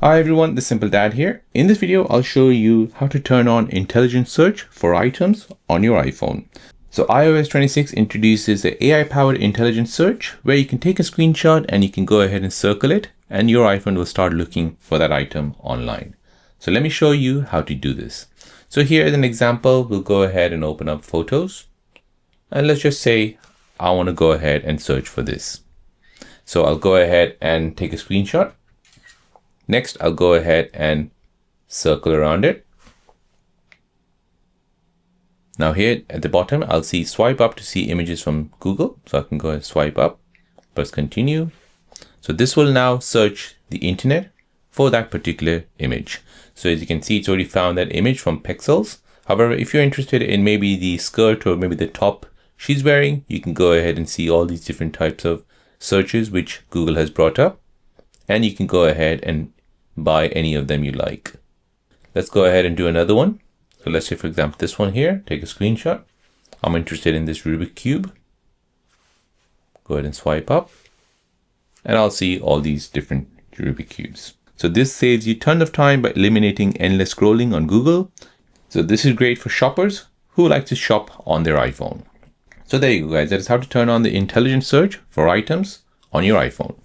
Hi everyone, the Simple Dad here. In this video, I'll show you how to turn on intelligent search for items on your iPhone. So iOS 26 introduces the AI-powered intelligent search where you can take a screenshot and you can go ahead and circle it and your iPhone will start looking for that item online. So let me show you how to do this. So here is an example. We'll go ahead and open up Photos. And let's just say I want to go ahead and search for this. So I'll go ahead and take a screenshot. Next, I'll go ahead and circle around it. Now here at the bottom, I'll see swipe up to see images from Google. So I can go and swipe up, press continue. So this will now search the internet for that particular image. So as you can see, it's already found that image from Pixels. However, if you're interested in maybe the skirt or maybe the top she's wearing, you can go ahead and see all these different types of searches which Google has brought up. And you can go ahead and buy any of them you like. Let's go ahead and do another one. So let's say, for example, this one here, take a screenshot. I'm interested in this Rubik's Cube. Go ahead and swipe up and I'll see all these different Rubik's Cubes. So this saves you a ton of time by eliminating endless scrolling on Google. So this is great for shoppers who like to shop on their iPhone. So there you go, guys. That is how to turn on the intelligent search for items on your iPhone.